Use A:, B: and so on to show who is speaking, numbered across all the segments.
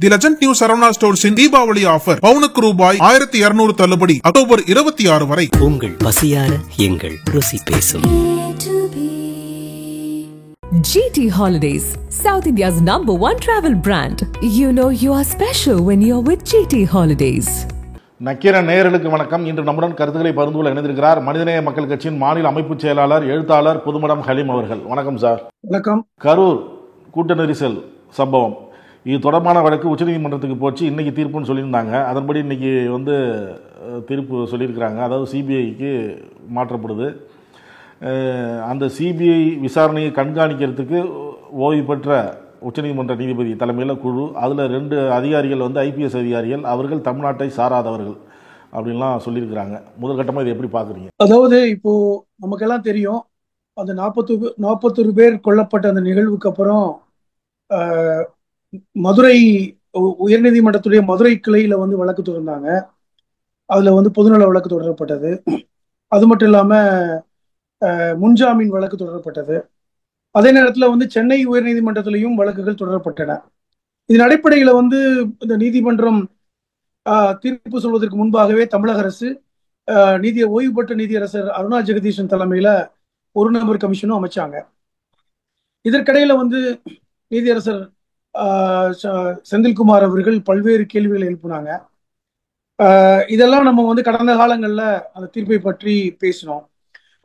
A: தி legend new Saravana ஸ்டோர்ஸின் Deepavali offer பவுனுக்கு ரூபாய் 1200 தள்ளுபடி அக்டோபர் 26 வரை.
B: உங்கள் பசியார எங்கள் ருசி பேசும்.
C: GT Holidays, South India's #1 travel brand. You know you are special when you're with GT Holidays.
D: Nakkeera நேயர்களுக்கு வணக்கம். இன்று நம்முடன் கருத்துக்களை பகிர்ந்து கொள்ள இணைந்திருக்கிறார் மனிதநேய மக்கள் கட்சியின் மாநில அமைப்பு செயலாளர் எழுத்தாளர் புதுமடம் ஹலீம் அவர்கள். வணக்கம் சார்.
E: வணக்கம்.
D: கரூர் கூட்ட நெரிசல் சம்பவம் இது தொடர்பான வழக்கு உச்சநீதிமன்றத்துக்கு போச்சு. இன்னைக்கு தீர்ப்புன்னு சொல்லியிருந்தாங்க. அதன்படி இன்னைக்கு தீர்ப்பு சொல்லியிருக்கிறாங்க. அதாவது சிபிஐக்கு மாற்றப்படுது. அந்த சிபிஐ விசாரணையை கண்காணிக்கிறதுக்கு ஓய்வு பெற்ற உச்சநீதிமன்ற நீதிபதி தலைமையில் குழு, அதில் 2 அதிகாரிகள் ஐபிஎஸ் அதிகாரிகள், அவர்கள் தமிழ்நாட்டை சாராதவர்கள் அப்படின்லாம் சொல்லியிருக்கிறாங்க. முதற்கட்டமாக இதை எப்படி பார்க்குறீங்க?
E: அதாவது இப்போ நமக்கெல்லாம் தெரியும், அந்த 41 பேர் கொல்லப்பட்ட அந்த நிகழ்வுக்கு அப்புறம் மதுரை உயர்நீதிமன்றத்துடைய மதுரை கிளையில வழக்கு தொடர்ந்தாங்க. அதுல பொதுநல வழக்கு தொடரப்பட்டது. அது மட்டும் இல்லாம முன்ஜாமீன் வழக்கு தொடரப்பட்டது. அதே நேரத்துல சென்னை உயர்நீதிமன்றத்திலையும் வழக்குகள் தொடரப்பட்டன. இதன் அடிப்படையில இந்த நீதிமன்றம் தீர்ப்பு சொல்வதற்கு முன்பாகவே தமிழக அரசு ஓய்வு பெற்ற நீதியரசர் அருணா ஜெகதீஷன் தலைமையில ஒரு நபர் கமிஷனும் அமைச்சாங்க. இதற்கிடையில நீதியரசர் செந்தில்குமார் அவர்கள் பல்வேறு கேள்விகளை எழுப்பினாங்க. இதெல்லாம் நம்ம கடந்த காலங்கள்ல அந்த தீர்ப்பை பற்றி பேசினோம்.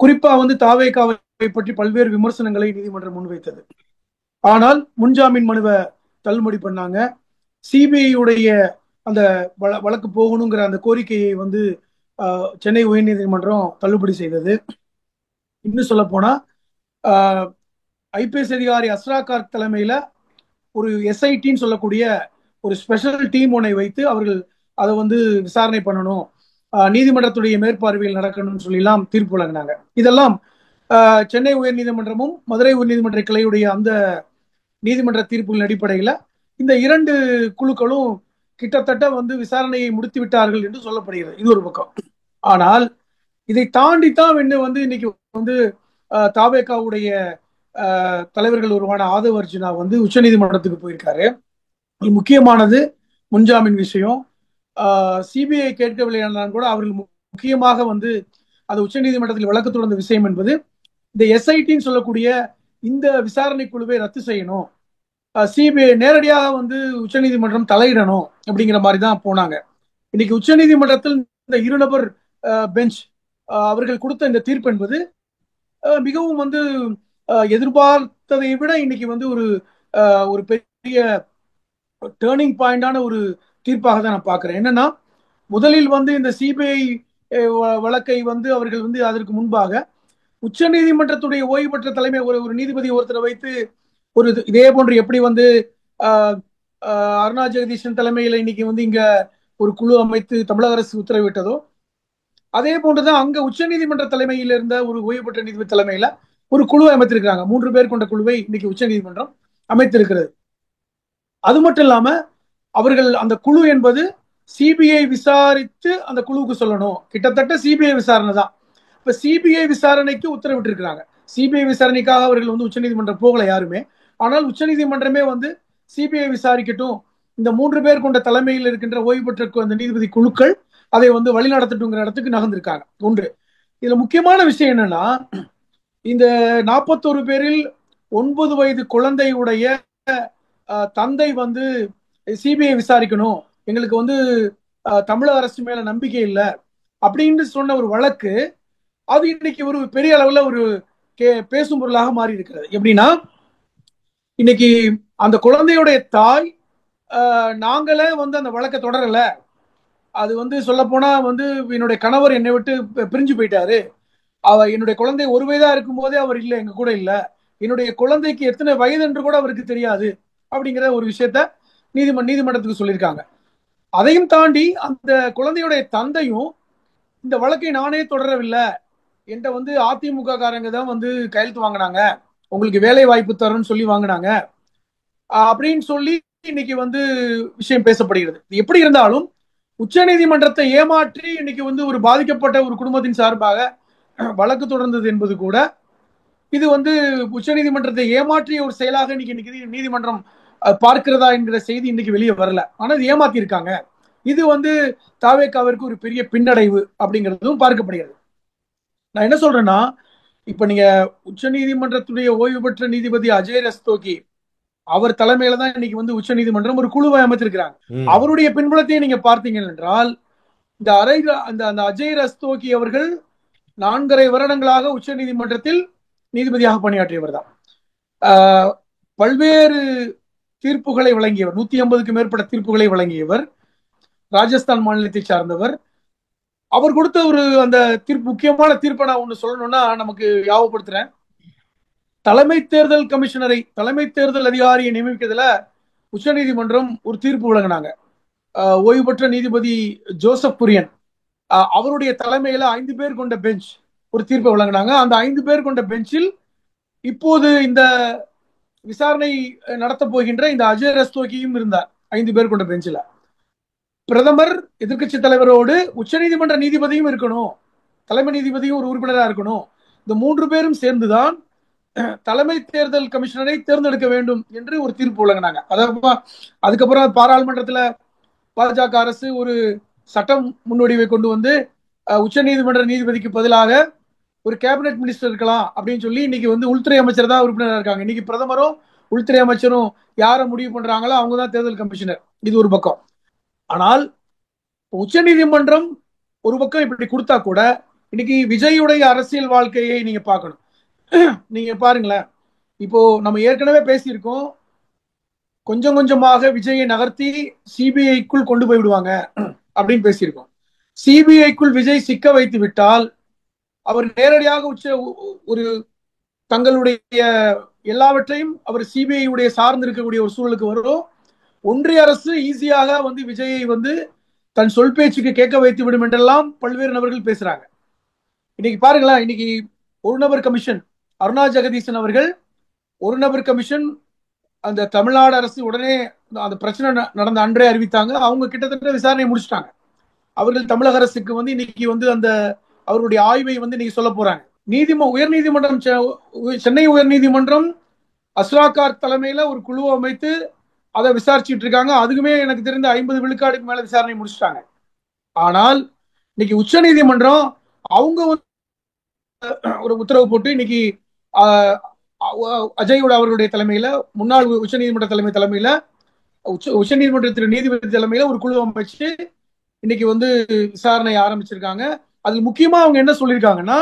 E: குறிப்பா தாவேகாவை பற்றி பல்வேறு விமர்சனங்களை நீதிமன்றம் முன்வைத்தது. ஆனால் முன்ஜாமீன் மனுவை தள்ளுபடி பண்ணாங்க. சிபிஐ உடைய அந்த வழக்கு போகணுங்கிற அந்த கோரிக்கையை சென்னை உயர்நீதிமன்றம் தள்ளுபடி செய்தது. இன்னும் சொல்ல போனா ஐபிஎஸ் அதிகாரி அஸ்ரா கார்க் தலைமையில ஒரு எஸ்ஐடின்னு சொல்லக்கூடிய ஒரு ஸ்பெஷல் டீம் ஒன்றை வைத்து அவர்கள் அதை விசாரணை பண்ணணும், நீதிமன்றத்துடைய மேற்பார்வையில் நடக்கணும்னு சொல்லிலாம் தீர்ப்பு வழங்கினாங்க. இதெல்லாம் சென்னை உயர்நீதிமன்றமும் மதுரை உயர்நீதிமன்ற கிளையுடைய அந்த நீதிமன்ற தீர்ப்புகளின் அடிப்படையில இந்த 2 குழுக்களும் கிட்டத்தட்ட விசாரணையை முடித்து விட்டார்கள் என்று சொல்லப்படுகிறது. இது ஒரு பக்கம். ஆனால் இதை தாண்டித்தான் இன்னைக்கு தாவேகாவுடைய தலைவர்கள் உருவான ஆதவ அர்ஜுனா உச்சநீதிமன்றத்துக்கு போயிருக்காரு. முக்கியமானது முன்ஜாமீன் விஷயம். சிபிஐ கேட்கவில்லை என்றாலும் கூட அவர்கள் முக்கியமாக அந்த உச்சநீதிமன்றத்தில் வழக்கு தொடர்ந்த விஷயம் என்பது இந்த எஸ்ஐடின்னு சொல்லக்கூடிய இந்த விசாரணை குழுவை ரத்து செய்யணும், சிபிஐ நேரடியாக உச்சநீதிமன்றம் தலையிடணும் அப்படிங்கிற மாதிரி தான் போனாங்க. இன்னைக்கு உச்சநீதிமன்றத்தில் இந்த 2 நபர் பெஞ்ச் அவர்கள் கொடுத்த இந்த தீர்ப்பு என்பது மிகவும் எதிர்பார்த்ததை விட இன்னைக்கு ஒரு பெரிய டேர்னிங் பாயிண்டான ஒரு தீர்ப்பாக தான் நான் பார்க்கிறேன். என்னன்னா, முதலில் இந்த சிபிஐ வழக்கை அவர்கள் அதற்கு முன்பாக உச்சநீதிமன்றத்துடைய ஓய்வு பெற்ற தலைமை ஒரு நீதிபதி ஒருத்தரை வைத்து ஒரு இதே போன்று எப்படி அருணா ஜெகதீஷன் தலைமையில இன்னைக்கு இங்க ஒரு குழு அமைத்து தமிழக அரசு உத்தரவிட்டதோ, அதே போன்றுதான் அங்க உச்சநீதிமன்ற தலைமையில் இருந்த ஒரு ஓய்வு பெற்ற நீதிபதி தலைமையில ஒரு குழு அமைத்திருக்கிறாங்க. 3 பேர் கொண்ட குழுவை இன்னைக்கு உச்சநீதிமன்றம் அமைத்திருக்கிறது. அது மட்டும் இல்லாம அவர்கள் அந்த குழு என்பது சிபிஐ விசாரித்து அந்த குழுவுக்கு சொல்லணும். கிட்டத்தட்ட சிபிஐ விசாரணை தான். இப்ப சிபிஐ விசாரணைக்கு உத்தரவிட்டு இருக்கிறாங்க. சிபிஐ விசாரணைக்காக அவர்கள் உச்சநீதிமன்றம் போகல யாருமே. ஆனால் உச்சநீதிமன்றமே சிபிஐ விசாரிக்கட்டும், இந்த 3 பேர் கொண்ட தலைமையில் இருக்கின்ற ஓய்வு பெற்ற அந்த நீதிபதி குழுக்கள் அதை வழிநடத்தட்டுங்கிற இடத்துக்கு நகர்ந்திருக்காங்க. ஒன்று. இதுல முக்கியமான விஷயம் என்னன்னா, இந்த 41 பேரில் 9 வயது குழந்தையுடைய தந்தை சிபிஐ விசாரிக்கணும், எங்களுக்கு தமிழக அரசு மேல நம்பிக்கை இல்லை அப்படின்னு சொன்ன ஒரு வழக்கு அது இன்னைக்கு ஒரு பெரிய அளவுல ஒரு பேசும் பொருளாக மாறி இருக்கிறது. எப்படின்னா, இன்னைக்கு அந்த குழந்தையுடைய தாய் நாங்களே அந்த வழக்கை தொடரல, அது சொல்ல போனா என்னுடைய கணவர் என்னை விட்டு பிரிஞ்சு போயிட்டாரு, என்னுடைய குழந்தை 1 வயதா இருக்கும் போதே அவர் இல்லை, எங்க கூட இல்லை, என்னுடைய குழந்தைக்கு எத்தனை வயது என்று கூட அவருக்கு தெரியாது அப்படிங்கிற ஒரு விஷயத்த நீதிமன்றத்துக்கு சொல்லியிருக்காங்க. அதையும் தாண்டி அந்த குழந்தையுடைய தந்தையும் இந்த வழக்கை நானே தொடரவில்லை, என்கிட்ட அதிமுக காரங்க தான் கையெழுத்து வாங்கினாங்க, உங்களுக்கு வேலை வாய்ப்பு தரணும்னு சொல்லி வாங்கினாங்க அப்படின்னு சொல்லி இன்னைக்கு விஷயம் பேசப்படுகிறது. எப்படி இருந்தாலும் உச்சநீதிமன்றத்தை ஏமாற்றி இன்னைக்கு ஒரு பாதிக்கப்பட்ட ஒரு குடும்பத்தின் சார்பாக வழக்கு தொடர்ந்தது என்பது கூட இது உச்சநீதிமன்றத்தை ஏமாற்றிய ஒரு செயலாக இன்னைக்கு நீதிமன்றம் பார்க்கிறதா என்கிற செய்தி இன்னைக்கு வெளியே வரல. ஆனா இது ஏமாத்தி இருக்காங்க. இது தாவேகாவிற்கு ஒரு பெரிய பின்னடைவு அப்படிங்கிறதும் பார்க்கப்படுகிறது. நான் என்ன சொல்றேன்னா, இப்ப நீங்க உச்ச நீதிமன்றத்துடைய ஓய்வு பெற்ற நீதிபதி அஜய் ரஸ்தோகி அவர் தலைமையில தான் இன்னைக்கு உச்ச நீதிமன்றம் ஒரு குழுவை அமைத்திருக்கிறாங்க. அவருடைய பின்புலத்தையும் நீங்க பார்த்தீங்க என்றால் அந்த அஜய் ரஸ்தோகி அவர்கள் 4.5 வருடங்களாக உச்ச நீதிமன்றத்தில் நீதிபதியாக பணியாற்றியவர் தான். பல்வேறு தீர்ப்புகளை வழங்கியவர், 150க்கும் மேற்பட்ட தீர்ப்புகளை வழங்கியவர், ராஜஸ்தான் மாநிலத்தை சார்ந்தவர். அவர் கொடுத்த அந்த தீர்ப்பு, முக்கியமான தீர்ப்பை நான் ஒண்ணு சொல்லணும்னா நமக்கு ஞாபகப்படுத்துறேன். தலைமை தேர்தல் கமிஷனரை, தலைமை தேர்தல் அதிகாரியை நியமிக்கிறதுல உச்ச நீதிமன்றம் ஒரு தீர்ப்பு வழங்கினாங்க. ஓய்வு பெற்ற நீதிபதி ஜோசப் குரியன் அவருடைய தலைமையில 5 பேர் கொண்ட பெஞ்ச் ஒரு தீர்ப்பை வழங்கினாங்க. அந்த 5 பேர் கொண்ட பெஞ்சில் இப்போது இந்த விசாரணை நடத்த போகின்ற இந்த அஜய் ரஸ்தோகியும் இருந்தார் 5 பேர் கொண்ட பெஞ்சில். பிரதமர், எதிர்கட்சி தலைவரோடு உச்ச நீதிமன்ற நீதிபதியும் இருக்கணும், தலைமை நீதிபதியும் ஒரு உறுப்பினராக இருக்கணும். இந்த 3 பேரும் சேர்ந்துதான் தலைமை தேர்தல் கமிஷனரை தேர்ந்தெடுக்க வேண்டும் என்று ஒரு தீர்ப்பு வழங்கினாங்க. அதுக்கப்புறம் பாராளுமன்றத்தில் பாஜக அரசு ஒரு சட்டம் முன்வடிவை கொண்டு உச்ச நீதிமன்ற நீதிபதிக்கு பதிலாக ஒரு கேபினெட் மினிஸ்டர் இருக்கலாம் அப்படின்னு சொல்லி இன்னைக்கு உள்துறை அமைச்சர் தான் உறுப்பினராக இருக்காங்க. இன்னைக்கு பிரதமரும் உள்துறை அமைச்சரும் யாரை முடிவு பண்றாங்களோ அவங்க தான் தேர்தல் கமிஷனர். இது ஒரு பக்கம். ஆனால் உச்ச நீதிமன்றம் ஒரு பக்கம் இப்படி கொடுத்தா கூட இன்னைக்கு விஜயுடைய அரசியல் வாழ்க்கையை நீங்க பார்க்கணும். நீங்க பாருங்களேன், இப்போ நம்ம ஏற்கனவே பேசியிருக்கோம், கொஞ்சம் கொஞ்சமாக விஜயை நகர்த்தி சிபிஐக்குள் கொண்டு போய் விடுவாங்க அப்படின்னு பேசியிருக்கோம். சிபிஐக்குள் விஜய் சிக்க வைத்து விட்டால் அவர் நேரடியாக ஒரு தங்களுடைய எல்லாவற்றையும் அவர் சிபிஐ உடைய சார்ந்து இருக்கக்கூடிய ஒரு சூழலுக்கு வரும். ஒன்றிய அரசு ஈஸியாக விஜயை தன் சொல் பேச்சுக்கு கேட்க வைத்து விடும் என்றெல்லாம் பல்வேறு நபர்கள் பேசுறாங்க. இன்னைக்கு பாருங்களேன், இன்னைக்கு ஒரு நபர் கமிஷன், அருணா ஜெகதீசன் அவர்கள் ஒரு நபர் கமிஷன் அந்த தமிழ்நாடு அரசு உடனே அந்த பிரச்சனை நடந்த அன்றே அறிவித்தாங்க. அவங்க கிட்டத்தட்ட விசாரணை முடிச்சுட்டாங்க. அவர்கள் தமிழக அரசுக்கு இன்னைக்கு அந்த அவருடைய ஆய்வை இன்னைக்கு சொல்ல போறாங்க. உயர்நீதிமன்றம், சென்னை உயர்நீதிமன்றம் அஸ்ராகார் தலைமையில ஒரு குழுவை அமைத்து அதை விசாரிச்சுட்டு இருக்காங்க. அதுக்குமே எனக்கு தெரிந்த 50 விழுக்காடுக்கு மேல விசாரணை முடிச்சுட்டாங்க. ஆனால் இன்னைக்கு உச்ச நீதிமன்றம் அவங்க ஒரு உத்தரவு போட்டு இன்னைக்கு அஜயோட அவருடைய தலைமையில, முன்னாள் உச்ச நீதிமன்ற தலைமையில உச்ச நீதிமன்றத்தின் நீதிபதி தலைமையில ஒரு குழு அமைச்சு இன்னைக்கு விசாரணை ஆரம்பிச்சிருக்காங்க. அதுல முக்கியமா அவங்க என்ன சொல்லியிருக்காங்கன்னா,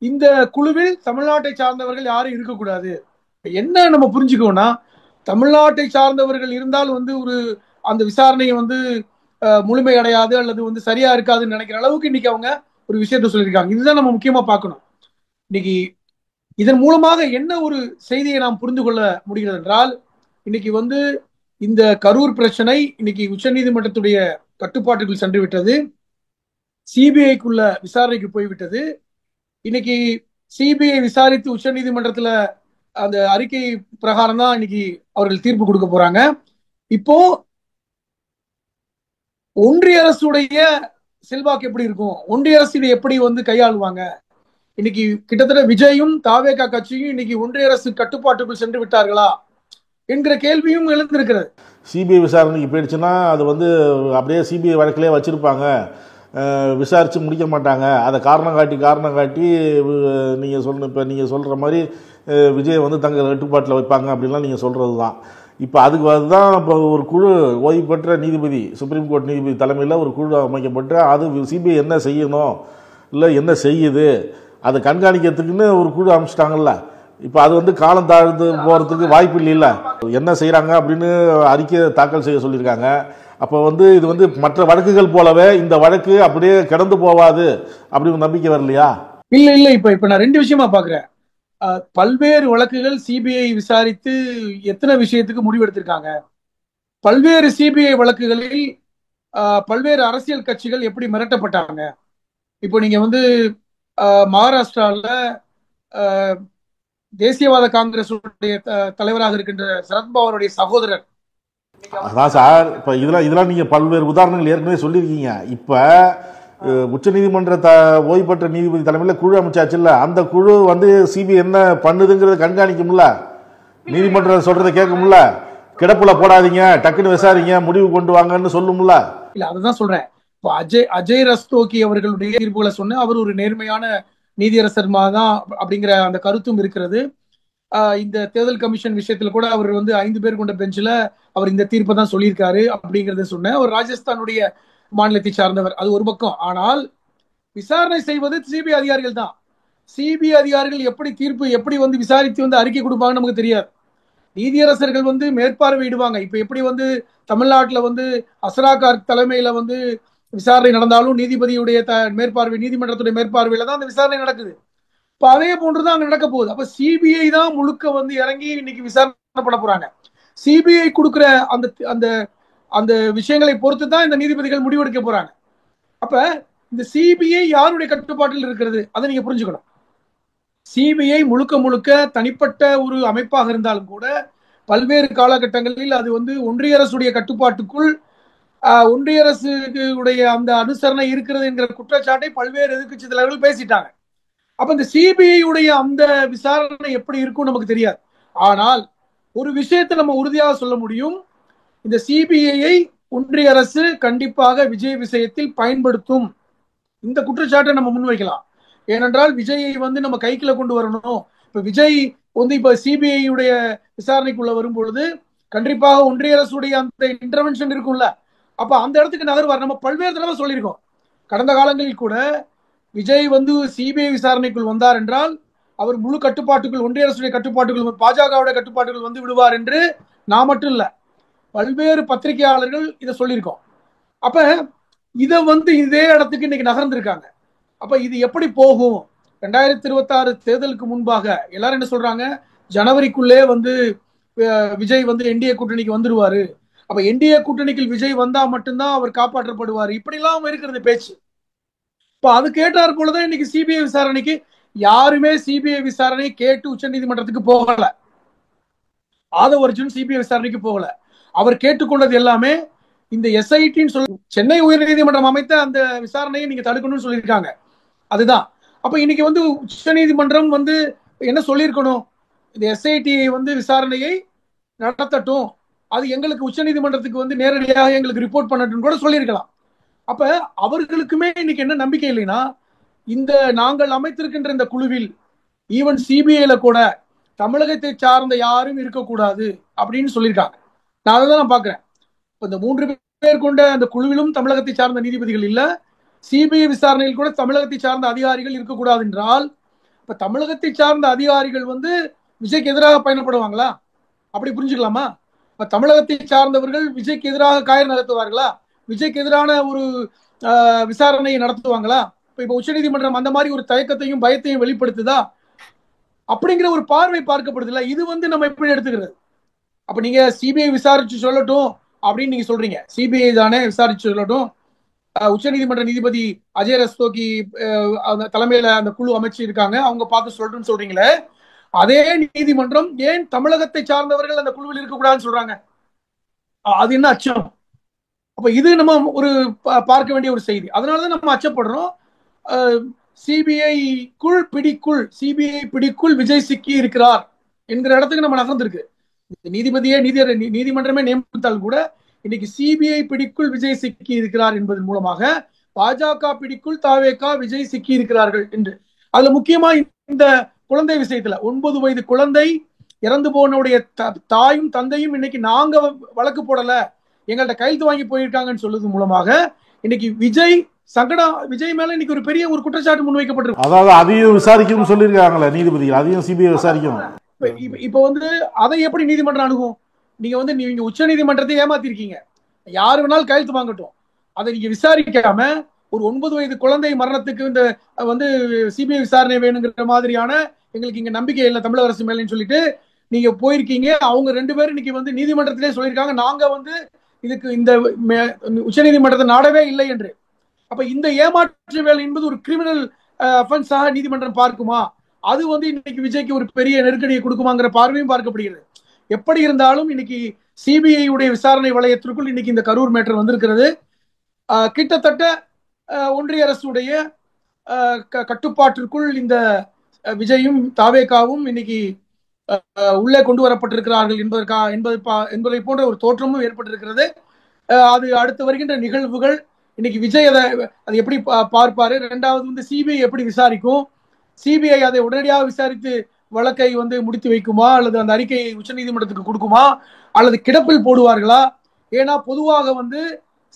E: இந்த குழுவில் தமிழ்நாட்டை சார்ந்தவர்கள் யாரும் இருக்கக்கூடாது. என்ன நம்ம புரிஞ்சுக்கோன்னா, தமிழ்நாட்டை சார்ந்தவர்கள் இருந்தால் ஒரு அந்த விசாரணையை முழுமை அடையாது அல்லது சரியா இருக்காதுன்னு நினைக்கிற அளவுக்கு இன்னைக்கு அவங்க ஒரு விஷயத்த சொல்லியிருக்காங்க. இதுதான் நம்ம முக்கியமா பார்க்கணும். இன்னைக்கு இதன் மூலமாக என்ன ஒரு செய்தியை நாம் புரிந்து கொள்ள முடிகிறது என்றால், இன்னைக்கு இந்த கரூர் பிரச்சனை இன்னைக்கு உச்சநீதிமன்றத்துடைய கட்டுப்பாட்டுக்குள் சென்று விட்டது, சிபிஐக்குள்ள விசாரணைக்கு போய்விட்டது. இன்னைக்கு சிபிஐ விசாரித்து உச்ச நீதிமன்றத்துல அந்த அறிக்கை பிரகாரம் தான் இன்னைக்கு அவர்கள் தீர்ப்பு கொடுக்க போறாங்க. இப்போ ஒன்றிய அரசுடைய செல்வாக்கு எப்படி இருக்கும், ஒன்றிய அரசு இதை எப்படி கையாளுவாங்க? இன்னைக்கு கிட்டத்தட்ட விஜயும் தாவேகா கட்சியும் இன்னைக்கு ஒன்றிய அரசு கட்டுப்பாட்டுக்குள் சென்று விட்டார்களா என்கிற கேள்வியும் எழுந்திருக்கிறது.
D: சிபிஐ விசாரணைக்கு போயிடுச்சுன்னா அது அப்படியே சிபிஐ வழக்கிலே வச்சிருப்பாங்க, விசாரித்து முடிக்க மாட்டாங்க. அதை காரணம் காட்டி நீங்கள் சொல்கிற மாதிரி விஜய் தங்கள் கட்டுப்பாட்டில் வைப்பாங்க அப்படின்லாம் நீங்கள் சொல்கிறது தான். இப்போ அதுக்கு அதுதான் இப்போ ஒரு குழு, ஓய்வு பெற்ற நீதிபதி, சுப்ரீம் கோர்ட் நீதிபதி தலைமையில் ஒரு குழு அமைக்கப்பட்டு அது சிபிஐ என்ன செய்யணும் இல்லை என்ன செய்யுது அதை கண்காணிக்கிறதுக்குன்னு ஒரு குழு அமைச்சிட்டாங்கல்ல. இப்போ அது காலம் தாழ்ந்து போகிறதுக்கு வாய்ப்பு இல்லைல்ல. என்ன செய்கிறாங்க அப்படின்னு அறிக்கை தாக்கல் செய்ய சொல்லியிருக்காங்க. அப்போ இது மற்ற வழக்குகள் போலவே இந்த வழக்கு அப்படியே கிடந்து போவாது அப்படின்னு நம்பிக்கை வரலையா?
E: இல்ல இப்ப நான் 2 விஷயமா பாக்குறேன். பல்வேறு வழக்குகள் சிபிஐ விசாரித்து எத்தனை விஷயத்துக்கு முடிவெடுத்திருக்காங்க. பல்வேறு சிபிஐ வழக்குகளில் பல்வேறு அரசியல் கட்சிகள் எப்படி மிரட்டப்பட்டாங்க. இப்போ நீங்க மகாராஷ்டிரால தேசியவாத காங்கிரஸ் தலைவராக இருக்கின்ற சரத்பவாருடைய சகோதரர்.
D: அதான் சார், இப்போ இதெல்லாம் நீங்க பல்வேறு உதாரணங்கள் ஏற்கனவே சொல்லியிருக்கீங்க. இப்ப உச்ச நீதிமன்ற ஓய்வு பெற்ற நீதிபதி தலைமையில் குழு அமைச்சாச்சுல்ல, அந்த குழு சிபிஐ என்ன பண்ணுதுங்கிறத கண்காணிக்கும்ல, நீதிமன்றம் சொல்றதை கேட்கும்ல, கிடப்புல போடாதீங்க, டக்குன்னு விசாரிங்க, முடிவு கொண்டு வாங்கன்னு சொல்லும்ல.
E: இல்ல அதுதான் சொல்றேன். இப்போ அஜய் ரஸ்தோகி அவர்களுடைய தீர்ப்புகளை சொன்ன அவர் ஒரு நேர்மையான நீதியரசர் தான் அப்படிங்கிற அந்த கருத்தும் இருக்கிறது. இந்த தேர்தல் கமிஷன் விஷயத்துல கூட அவர் 5 பேர் கொண்ட பெஞ்சில் அவர் இந்த தீர்ப்பை தான் சொல்லியிருக்காரு அப்படிங்கறத சொன்ன அவர் ராஜஸ்தானுடைய மாநிலத்தை சார்ந்தவர். அது ஒரு பக்கம். ஆனால் விசாரணை செய்வது சிபிஐ அதிகாரிகள் தான். சிபிஐ அதிகாரிகள் எப்படி தீர்ப்பு எப்படி விசாரித்து அறிக்கை கொடுப்பாங்கன்னு நமக்கு தெரியாது. நீதியரசர்கள் மேற்பார்வையிடுவாங்க. இப்ப எப்படி தமிழ்நாட்டில் அசராகார் தலைமையில விசாரணை நடந்தாலும் நீதிபதியுடைய மேற்பார்வை, நீதிமன்றத்துடைய மேற்பார்வையில தான் அந்த விசாரணை நடக்குது. இப்ப அதே போன்றுதான் அங்க நடக்க போகுது. அப்ப சிபிஐ தான் முழுக்க இறங்கி இன்னைக்கு விசாரணை பண்ண போறாங்க. சிபிஐ கொடுக்கிற அந்த அந்த அந்த விஷயங்களை பொறுத்து தான் இந்த நீதிபதிகள் முடிவெடுக்க போறாங்க. அப்ப இந்த சிபிஐ யாருடைய கட்டுப்பாட்டில் இருக்கிறது அதை நீங்க புரிஞ்சுக்கணும். சிபிஐ முழுக்க முழுக்க தனிப்பட்ட ஒரு அமைப்பாக இருந்தாலும் கூட பல்வேறு காலகட்டங்களில் அது ஒன்றிய அரசுடைய கட்டுப்பாட்டுக்குள் ஒன்றிய அரசுடைய அந்த அனுசரணை இருக்கிறது என்கிற குற்றச்சாட்டை பல்வேறு எதிர்க்கட்சி தலைவர்கள் பேசிட்டாங்க. அப்ப இந்த சிபிஐ உடைய அந்த விசாரணை எப்படி இருக்கும் நமக்கு தெரியாது. ஆனால் ஒரு விஷயத்தை நம்ம உறுதியாக சொல்ல முடியும், இந்த சிபிஐயை ஒன்றிய அரசு கண்டிப்பாக விஜய் விஷயத்தில் பயன்படுத்தும். இந்த குற்றச்சாட்டை நம்ம முன்வைக்கலாம். ஏனென்றால் விஜயை நம்ம கைக்குள்ள கொண்டு வரணும். இப்ப விஜய் இப்ப சிபிஐ உடைய விசாரணைக்குள்ள வரும் பொழுது கண்டிப்பாக ஒன்றிய அரசுடைய அந்த இன்டர்வென்ஷன் இருக்கும்ல, அப்ப அந்த இடத்துக்கு நகர்வார். நம்ம பல்வேறு தடவை சொல்லியிருக்கோம். கடந்த காலங்களில் கூட விஜய் சிபிஐ விசாரணைக்குள் வந்தார் என்றால் அவர் முழு கட்டுப்பாட்டுக்குள், ஒன்றிய அரசுடைய கட்டுப்பாட்டுக்குள், பாஜகவுடைய கட்டுப்பாட்டுக்குள் விடுவார் என்று நான் மட்டும் இல்ல பல்வேறு பத்திரிகையாளர்கள் இதை சொல்லியிருக்கோம். அப்ப இதை இதே இடத்துக்கு இன்னைக்கு நகர்ந்திருக்காங்க. அப்ப இது எப்படி போகும்? 2026 தேர்தலுக்கு முன்பாக எல்லாரும் என்ன சொல்றாங்க, ஜனவரிக்குள்ளே விஜய் என்டிஏ கூட்டணிக்கு வந்துருவாரு. அப்ப என்டிஏ கூட்டணிக்கு விஜய் வந்தா மட்டும்தான் அவர் காப்பாற்றப்படுவார். இப்படி எல்லாம் இருக்கிறது பேச்சு. இப்ப அது கேட்டார் போலதான் இன்னைக்கு சிபிஐ விசாரணைக்கு யாருமே சிபிஐ விசாரணை கேட்டு உச்ச நீதிமன்றத்துக்கு போகல. ஆதவ் அர்ஜுன் சிபிஐ விசாரணைக்கு போகல. அவர் கேட்டுக்கொண்டது எல்லாமே இந்த எஸ்ஐடின்னு சொல்லி சென்னை உயர்நீதிமன்றம் அமைத்த அந்த விசாரணையை நீங்க தடுக்கணும்னு சொல்லியிருக்காங்க. அதுதான். அப்ப இன்னைக்கு உச்ச நீதிமன்றம் என்ன சொல்லியிருக்கணும், இந்த எஸ்ஐடியை விசாரணையை நடத்தட்டும், அது எங்களுக்கு உச்ச நீதிமன்றத்துக்கு நேரடியாக எங்களுக்கு ரிப்போர்ட் பண்ணட்டும் கூட சொல்லியிருக்கலாம். அப்ப அவர்களுக்குமே இன்னைக்கு என்ன நம்பிக்கை இல்லைன்னா, இந்த நாங்கள் அமைத்திருக்கின்ற இந்த குழுவில் ஈவன் சிபிஐல கூட தமிழகத்தை சார்ந்த யாரும் இருக்கக்கூடாது அப்படின்னு சொல்லியிருக்காங்க. நான் அதை தான் பாக்குறேன். இந்த 3 பேர் கொண்ட அந்த குழுவிலும் தமிழகத்தை சார்ந்த நீதிபதிகள் இல்ல, சிபிஐ விசாரணையில் கூட தமிழகத்தை சார்ந்த அதிகாரிகள் இருக்கக்கூடாது என்றால், இப்ப தமிழகத்தை சார்ந்த அதிகாரிகள் விஜய்க்கு எதிராக பயணப்படுவாங்களா? அப்படி புரிஞ்சுக்கலாமா? இப்ப தமிழகத்தை சார்ந்தவர்கள் விஜய்க்கு எதிராக காயம் நடத்துவார்களா? விஜய்க்கு எதிரான ஒரு விசாரணையை நடத்துவாங்களா? இப்ப உச்சநீதிமன்றம் அந்த மாதிரி ஒரு தயக்கத்தையும் பயத்தையும் வெளிப்படுத்துதா? அப்படிங்கிற ஒரு பார்வை பார்க்கப்படுதுல. இது நம்ம எப்படி எடுத்துக்கிறது? அப்ப நீங்க சிபிஐ விசாரிச்சு சொல்லட்டும் அப்படின்னு நீங்க சொல்றீங்க. சிபிஐ தானே விசாரிச்சு சொல்லட்டும், உச்சநீதிமன்ற நீதிபதி அஜய் ரஸ்தோகி தலைமையில அந்த குழு அமைச்சு இருக்காங்க, அவங்க பார்த்து சொல்லட்டும்னு சொல்றீங்களே, அதே நீதிமன்றம் ஏன் தமிழகத்தை சார்ந்தவர்கள் அந்த குழுவில் இருக்கக்கூடாதுன்னு சொல்றாங்க? அது என்ன அச்சம்? அப்ப இது நம்ம ஒரு பார்க்க வேண்டிய ஒரு செய்தி. அதனாலதான் நம்ம அச்சப்படுறோம். சிபிஐ பிடிக்குள் விஜய் சிக்கி இருக்கிறார் என்கிற இடத்துக்கு நம்ம நகர்ந்திருக்கு. நீதிமன்றமே நியமித்தால் கூட இன்னைக்கு சிபிஐ பிடிக்குள் விஜய் சிக்கி இருக்கிறார் என்பதன் மூலமாக பாஜக பிடிக்குள் தாவேகா விஜய் சிக்கி இருக்கிறார்கள் என்று. அதுல முக்கியமா இந்த குழந்தை விஷயத்துல 9 வயது குழந்தை இறந்து போனவுடைய தாயும் தந்தையும் இன்னைக்கு நாங்க வழக்கு போடல, எங்கள்ட்ட கையெழுத்து வாங்கி போயிருக்காங்கன்னு சொல்றது மூலமாக இன்னைக்கு விஜய் மேல இன்னைக்கு ஒரு பெரிய ஒரு குற்றச்சாட்டு முன்வைக்கப்பட்டிருக்கு.
D: அதாவது அதையும் விசாரிக்கும் சொல்லியிருக்காங்களே நீதிபதிகள், அதையும் சிபிஐ விசாரிக்கும்.
E: இப்ப அதை எப்படி நீதிமன்றம் அணுகும்? நீங்க உச்ச நீதிமன்றத்தை ஏமாத்திருக்கீங்க, யாரு வேணாலும் கையெழுத்து வாங்கட்டும், அதை நீங்க விசாரிக்காம ஒரு 9 வயது குழந்தை மரணத்துக்கு இந்த சிபிஐ விசாரணை வேணுங்கிற மாதிரியான எங்களுக்கு இங்க நம்பிக்கை இல்லை தமிழக அரசு மேலன்னு சொல்லிட்டு நீங்க போயிருக்கீங்க. அவங்க 2 பேரும் இன்னைக்கு நீதிமன்றத்திலே சொல்லியிருக்காங்க, நாங்க இதுக்கு இந்த உச்ச நீதிமன்றத்தை நாடவே இல்லை என்று. அப்ப இந்த ஏமாற்று வேலை என்பது ஒரு கிரிமினல் அஃபென்ஸாக நீதிமன்றம் பார்க்குமா? அது இன்னைக்கு விஜய்க்கு ஒரு பெரிய நெருக்கடியை கொடுக்குமாங்கிற பார்வையும் பார்க்கப்படுகிறது. எப்படி இருந்தாலும் இன்னைக்கு சிபிஐ உடைய விசாரணை வளையத்திற்குள் இன்னைக்கு இந்த கரூர் மேட்டர் வந்திருக்கிறது. கிட்டத்தட்ட ஒன்றிய அரசுடைய கட்டுப்பாட்டிற்குள் இந்த விஜயும் தாவேகாவும் இன்னைக்கு உள்ளே கொண்டு வரப்பட்டிருக்கிறார்கள் என்பதை போன்ற ஒரு தோற்றமும் ஏற்பட்டிருக்கிறது. அது அடுத்து வருகின்ற நிகழ்வுகள், இன்னைக்கு விஜய் அதை எப்படி பார்ப்பாரு, ரெண்டாவது வந்து சிபிஐ எப்படி விசாரிக்கும், சிபிஐ அதை உடனடியாக விசாரித்து வழக்கை வந்து முடித்து வைக்குமா, அல்லது அந்த அறிக்கையை உச்சநீதிமன்றத்துக்கு கொடுக்குமா, அல்லது கிடப்பில் போடுவார்களா? ஏன்னா பொதுவாக வந்து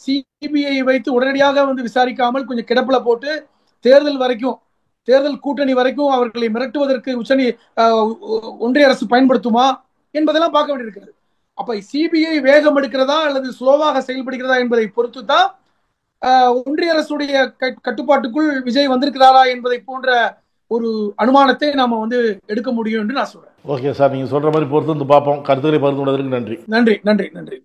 E: சிபிஐ வைத்து உடனடியாக வந்து விசாரிக்காமல் கொஞ்சம் கிடப்பில போட்டு தேர்தல் கூட்டணி வரைக்கும் அவர்களை மிரட்டுவதற்கு ஒன்றிய அரசு பயன்படுத்துமா என்பதெல்லாம் பார்க்க வேண்டியிருக்கிறது. அப்ப சிபிஐ வேகம் எடுக்கிறதா அல்லது ஸ்லோவாக செயல்படுகிறதா என்பதை பொறுத்து தான் ஒன்றிய அரசுடைய கட்டுப்பாட்டுக்குள் விஜய் வந்திருக்கிறாரா என்பதை போன்ற ஒரு அனுமானத்தை நாம வந்து எடுக்க முடியும் என்று நான் சொல்றேன்.
D: ஓகே சார், நீங்க சொல்ற மாதிரி பொறுத்து வந்து பார்ப்போம். கருத்துக்களை பகிர்ந்து கொண்டதற்கு நன்றி.
E: நன்றி நன்றி நன்றி.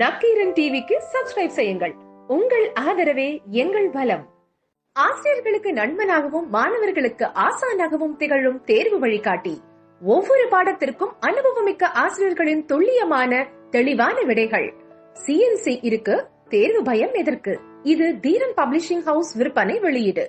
F: நக்கீரன் டிவிக்கு சப்ஸ்கிரைப் செய்யுங்கள். உங்கள் ஆதரவே எங்கள் பலம். ஆசிரியர்களுக்கு நண்பனாகவும் மாணவர்களுக்கு ஆசானாகவும் திகழும் தேர்வு வழிகாட்டி. ஒவ்வொரு பாடத்திற்கும் அனுபவமிக்க ஆசிரியர்களின் துல்லியமான தெளிவான விடைகள். CNC இருக்கு, தேர்வு பயம் எதற்கு? இது தீரன் பப்ளிஷிங் ஹவுஸ் விற்பனை வெளியீடு.